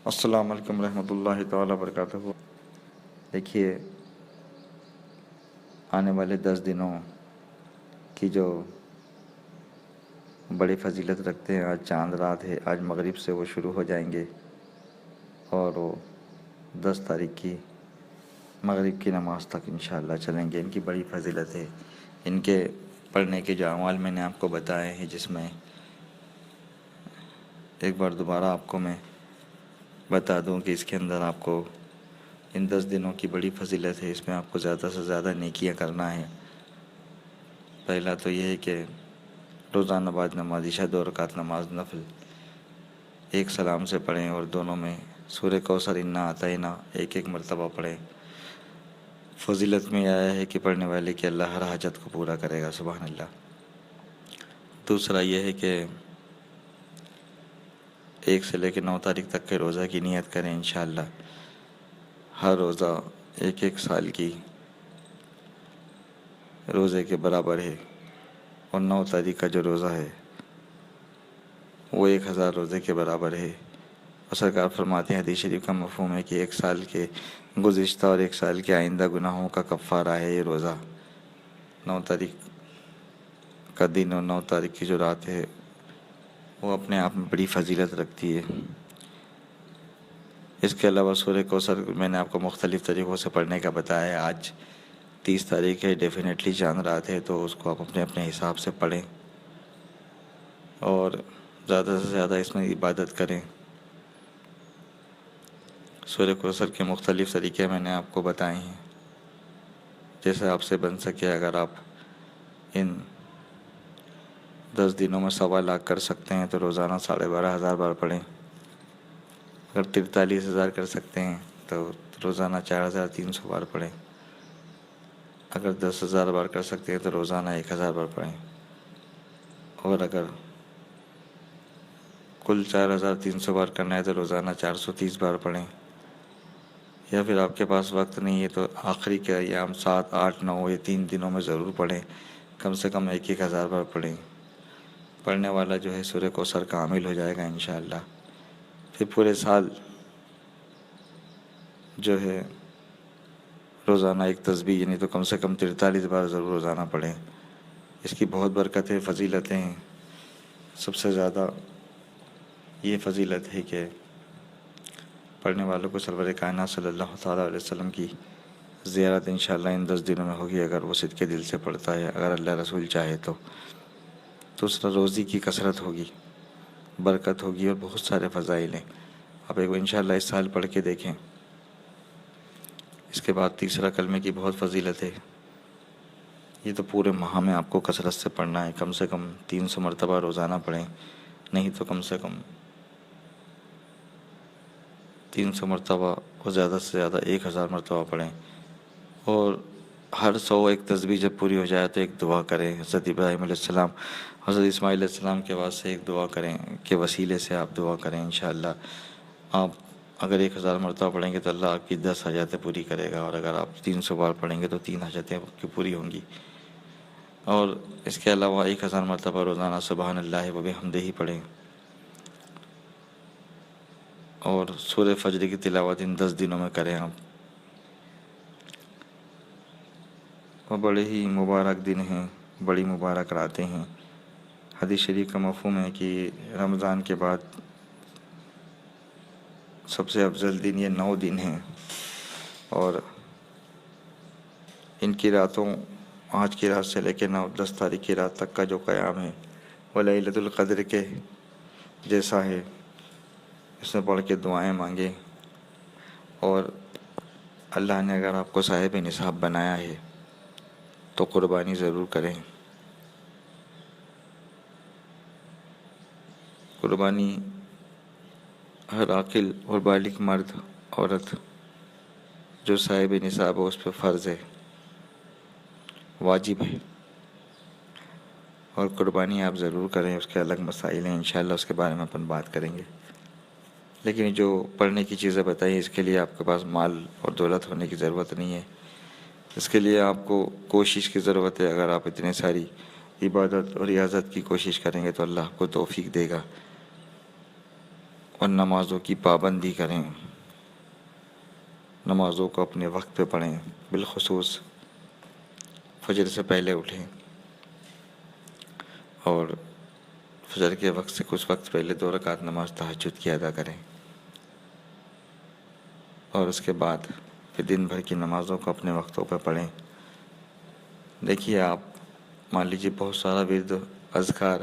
السلام علیکم ورحمۃ اللہ تعالیٰ وبرکاتہ۔ دیکھیے، آنے والے 10 دنوں کی جو بڑی فضیلت رکھتے ہیں، آج چاند رات ہے، آج مغرب سے وہ شروع ہو جائیں گے اور وہ 10 تاریخ کی مغرب کی نماز تک انشاءاللہ چلیں گے۔ ان کی بڑی فضیلت ہے، ان کے پڑھنے کے جو اعمال میں نے آپ کو بتائے ہیں، جس میں ایک بار دوبارہ آپ کو میں بتا دوں کہ اس کے اندر آپ کو ان 10 دنوں کی بڑی فضیلت ہے۔ اس میں آپ کو زیادہ سے زیادہ نیکیاں کرنا ہے۔ پہلا تو یہ ہے کہ روزانہ بعد نماز عشاء 2 رکعت نماز نفل ایک سلام سے پڑھیں، اور دونوں میں سورہ کوثر انا اعطینہ ایک ایک مرتبہ پڑھیں۔ فضیلت میں آیا ہے کہ پڑھنے والے کہ اللہ ہر حاجت کو پورا کرے گا، سبحان اللہ۔ دوسرا یہ ہے کہ 1 سے لے کے 9 تاریخ تک کے روزہ کی نیت کریں انشاءاللہ۔ ہر روزہ 1 سال کی روزے کے برابر ہے، اور 9 تاریخ کا جو روزہ ہے وہ 1000 روزے کے برابر ہے۔ اور سرکار فرماتے ہیں، حدیث شریف کا مفہوم ہے کہ 1 سال کے گزشتہ اور 1 سال کے آئندہ گناہوں کا کفارہ ہے یہ روزہ۔ 9 تاریخ کا دن اور 9 تاریخ کی جو رات ہے وہ اپنے آپ میں بڑی فضیلت رکھتی ہے۔ اس کے علاوہ سورہ کوثر میں نے آپ کو مختلف طریقوں سے پڑھنے کا بتایا ہے۔ آج 30 تاریخ ہے، ڈیفینیٹلی چاند رات ہے، تو اس کو آپ اپنے اپنے حساب سے پڑھیں اور زیادہ سے زیادہ اس میں عبادت کریں۔ سورہ کوثر کے مختلف طریقے میں نے آپ کو بتائے ہیں، جیسے آپ سے بن سکے۔ اگر آپ ان 10 دنوں میں 1.25 لاکھ کر سکتے ہیں تو روزانہ 12,500 بار پڑھیں۔ اگر 43,000 کر سکتے ہیں تو روزانہ 4,300 بار پڑھیں۔ اگر 10,000 بار کر سکتے ہیں تو روزانہ 1,000 بار پڑھیں۔ اور اگر کل 4,300 بار کرنا ہے تو روزانہ 430 بار پڑھیں۔ یا پھر آپ کے پاس وقت نہیں ہے تو آخری کے ایام 7، 8، 9 یا 3 دنوں میں ضرور پڑھیں، کم سے کم 1,000 بار پڑھیں۔ پڑھنے والا جو ہے سورہ کوثر کا حامل ہو جائے گا انشاءاللہ۔ پھر پورے سال جو ہے روزانہ ایک تسبیح، یعنی تو کم سے کم 43 بار ضرور روزانہ پڑھیں۔ اس کی بہت برکتیں، فضیلتیں ہیں۔ سب سے زیادہ یہ فضیلت ہے کہ پڑھنے والوں کو سرور کائنات صلی اللہ تعالیٰ علیہ وسلم کی زیارت انشاءاللہ ان 10 دنوں میں ہوگی، اگر وہ صدقے دل سے پڑھتا ہے، اگر اللہ رسول چاہے تو۔ دوسرا، روزی کی کثرت ہوگی، برکت ہوگی، اور بہت سارے فضائل ہیں۔ آپ ایک انشاءاللہ اس سال پڑھ کے دیکھیں۔ اس کے بعد تیسرا، کلمے کی بہت فضیلت ہے۔ یہ تو پورے ماہ میں آپ کو کثرت سے پڑھنا ہے، کم سے کم 300 مرتبہ روزانہ پڑھیں، نہیں تو کم سے کم 300 مرتبہ اور زیادہ سے زیادہ 1,000 مرتبہ پڑھیں۔ اور ہر 100 ایک تسبیح جب پوری ہو جائے تو ایک دعا کریں۔ حضرت ابراہیم علیہ السلام، حضرت اسماعیل علیہ السلام کے واسطے ایک دعا کریں، کہ وسیلے سے آپ دعا کریں انشاءاللہ۔ آپ اگر 1,000 مرتبہ پڑھیں گے تو اللہ آپ کی 10 حاجتیں پوری کرے گا، اور اگر آپ 300 بار پڑھیں گے تو 3 حاجتیں آپ کی پوری ہوں گی۔ اور اس کے علاوہ 1,000 مرتبہ روزانہ سبحان اللہ و بحمدہ پڑھیں، اور سورہ فجر کی تلاوت ان 10 دنوں میں کریں آپ۔ اور بڑے ہی مبارک دن ہیں، بڑی مبارک راتیں ہیں۔ حدیث شریف کا مفہوم ہے کہ رمضان کے بعد سب سے افضل دن یہ 9 دن ہیں، اور ان کی راتوں، آج کی رات سے لے کے 10 تاریخ کی رات تک کا جو قیام ہے وہ لیلۃ القدر کے جیسا ہے۔ اس میں پڑھ کے دعائیں مانگیں، اور اللہ نے اگر آپ کو صاحب نصاب بنایا ہے تو قربانی ضرور کریں۔ قربانی ہر عاقل اور بالغ مرد، عورت جو صاحب نصاب ہو اس پہ فرض ہے، واجب ہے، اور قربانی آپ ضرور کریں۔ اس کے الگ مسائل ہیں، انشاءاللہ اس کے بارے میں اپن بات کریں گے۔ لیکن جو پڑھنے کی چیزیں بتائیں، اس کے لیے آپ کے پاس مال اور دولت ہونے کی ضرورت نہیں ہے۔ اس کے لیے آپ کو کوشش کی ضرورت ہے۔ اگر آپ اتنے ساری عبادت اور ریاضت کی کوشش کریں گے تو اللہ آپ کو توفیق دے گا۔ اور نمازوں کی پابندی کریں، نمازوں کو اپنے وقت پہ پڑھیں، بالخصوص فجر سے پہلے اٹھیں اور فجر کے وقت سے کچھ وقت پہلے 2 رکعت نماز تہجد کی ادا کریں، اور اس کے بعد پھر دن بھر کی نمازوں کو اپنے وقتوں پہ پڑھیں۔ دیکھیے، آپ مان لیجیے بہت سارا ورد اذکار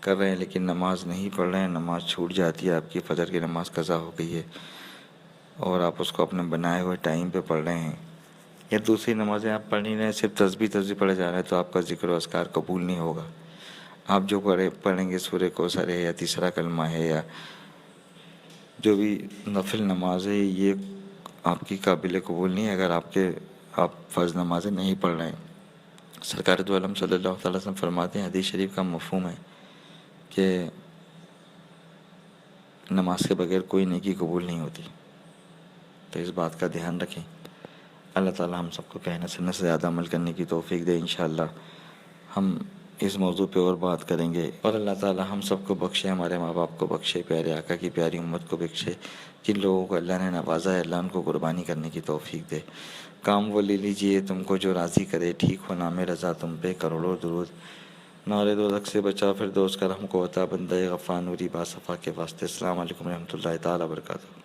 کر رہے ہیں لیکن نماز نہیں پڑھ رہے ہیں، نماز چھوٹ جاتی ہے، آپ کی فجر کی نماز قضا ہو گئی ہے اور آپ اس کو اپنے بنائے ہوئے ٹائم پہ پڑھ رہے ہیں، یا دوسری نمازیں آپ پڑھ نہیں رہے ہیں، صرف تسبیح پڑھے جا رہے ہیں، تو آپ کا ذکر و اذکار قبول نہیں ہوگا۔ آپ جو پڑھیں گے سورہ کوثر ہے یا تیسرا کلمہ ہے یا جو بھی نفل نماز ہے، یہ آپ کی قابل قبول نہیں ہے اگر آپ فرض نمازیں نہیں پڑھ رہے ہیں۔ سرکار دو عالم صلی اللہ تعالیٰ وسلم فرماتے ہیں، حدیث شریف کا مفہوم ہے کہ نماز کے بغیر کوئی نیکی قبول نہیں ہوتی، تو اس بات کا دھیان رکھیں۔ اللہ تعالیٰ ہم سب کو کہنے سننے سے زیادہ عمل کرنے کی توفیق دے۔ انشاءاللہ ہم اس موضوع پہ اور بات کریں گے، اور اللہ تعالیٰ ہم سب کو بخشے، ہمارے ماں باپ کو بخشے، پیارے آقا کی پیاری امت کو بخشے، جن لوگوں کو اللہ نے نوازا ہے اللہ ان کو قربانی کرنے کی توفیق دے۔ کام وہ لے لیجئے تم کو جو راضی کرے، ٹھیک ہو نام رضا تم پہ کروڑوں درود۔ نار دوزخ سے بچا پھر دوست کرم کو عطا، بندہ غفار نوری باصفا کے واسطے۔ السلام علیکم ورحمۃ اللہ تعالیٰ وبرکاتہ۔